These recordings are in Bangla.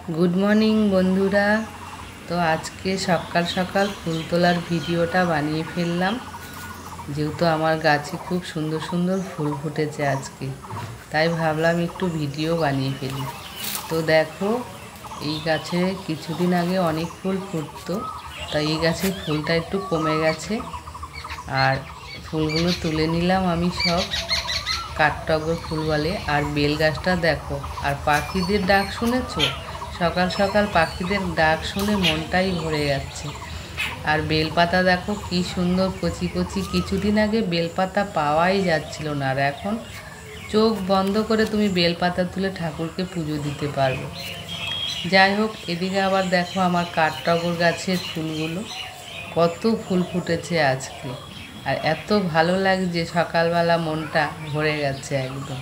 गुड मर्निंग बंधुरा। तो आज के सकाल सकाल फुल तोलार भिडियोटा बानिए फेललाम जेहेतु आमार गाছে खूब सुंदर सुंदर फुल फुटेছে आज के, ताई भाबलाम एकटू भिडियो बानिए फेली। तो देखो এই গাছে কিছুদিন আগে অনেক ফুল ফুটতো, তাই এই গাছের ফুলটা একটু কমে গেছে আর ফুলগুলো তুলে নিলাম আমি সব। কাঠটগর ফুল বলে। আর বেল গাছটা দেখো, আর পাখিদের ডাক শুনেছো? সকাল সকাল পাখিদের ডাক শুনে মনটাই ভরে যাচ্ছে। আর বেলপাতা দেখো কি সুন্দর কচি কচি, কিছুদিন আগে বেলপাতা পাওয়াই যাচ্ছিল না, আর এখন চোখ বন্ধ করে তুমি বেলপাতা তুলে ঠাকুরকে পুজো দিতে পারবে। যাই হোক, এদিকে আবার দেখো আমার কাঠটগর গাছের ফুলগুলো কত ফুল ফুটেছে আজকে, আর এত ভালো লাগছে, সকালবেলা মনটা ভরে গেছে একদম।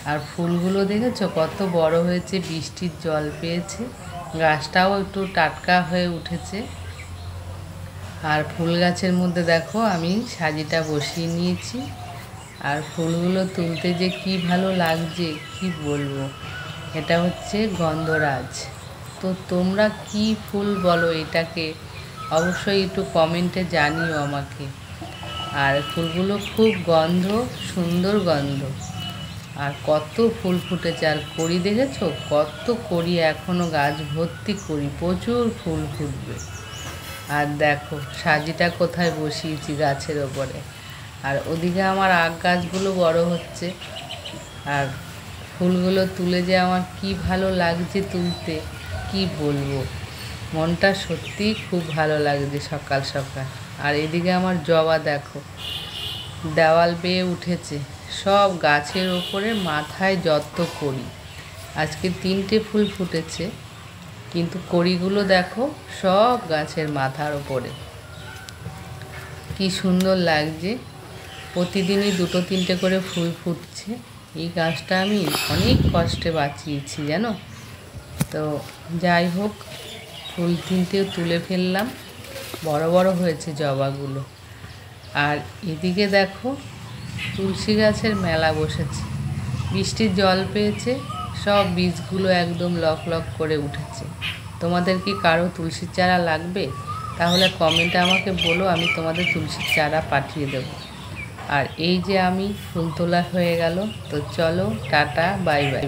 আর ফুলগুলো দেখেছো কত বড় হয়েছে, বৃষ্টির জল পেয়েছে, গাছটাও একটু টাটকা হয়ে উঠেছে। আর ফুল গাছের মধ্যে দেখো আমি সাজিটা বসিয়ে নিয়েছি, আর ফুলগুলো তুলতে যে কি ভালো লাগছে কি বলবো। এটা হচ্ছে গন্ধরাজ। তো তোমরা কি ফুল বলো এটাকে, অবশ্যই একটু কমেন্টে জানিও আমাকে। আর ফুলগুলো খুব গন্ধ, সুন্দর গন্ধ, আর কত ফুল ফুটেছে। আর কড়ি দেখেছো কত কড়ি, এখনো গাছ ভর্তি কড়ি, প্রচুর ফুল ফুটবে। আর দেখো সাজিটা কোথায় বসিয়েছি গাছের ওপরে। আর ওদিকে আমার আখ গাছগুলো বড় হচ্ছে, আর ফুলগুলো তুলে যে আমার কি ভালো লাগছে তুলতে, কি বলবো। মনটা সত্যিই খুব ভালো লাগছে সকাল সকাল। আর এদিকে আমার জবা দেখো দেওয়াল বেয়ে উঠেছে, সব গাছের ওপরে মাথায় যত কড়ি। আজকে 3টে ফুল ফুটেছে, কিন্তু কড়িগুলো দেখো সব গাছের মাথার ওপরে, কি সুন্দর লাগছে। প্রতিদিনই 2-3টে করে ফুল ফুটছে। এই গাছটা আমি অনেক কষ্টে বাঁচিয়েছি জানো। তো যাই হোক, ফুল 3টে তুলে ফেললাম, বড় বড় হয়েছে জবাগুলো। আর এদিকে দেখো তুলসী গাছের মেলা বসেছে, বৃষ্টির জল পেয়েছে, সব বীজগুলো একদম লক লক করে উঠেছে। তোমাদের কি কারো তুলসীর চারা লাগবে? তাহলে কমেন্টে আমাকে বলো, আমি তোমাদের তুলসীর চারা পাঠিয়ে দেবো। আর এই যে আমি ফুল তোলা হয়ে গেল, তো চলো টাটা বাই বাই।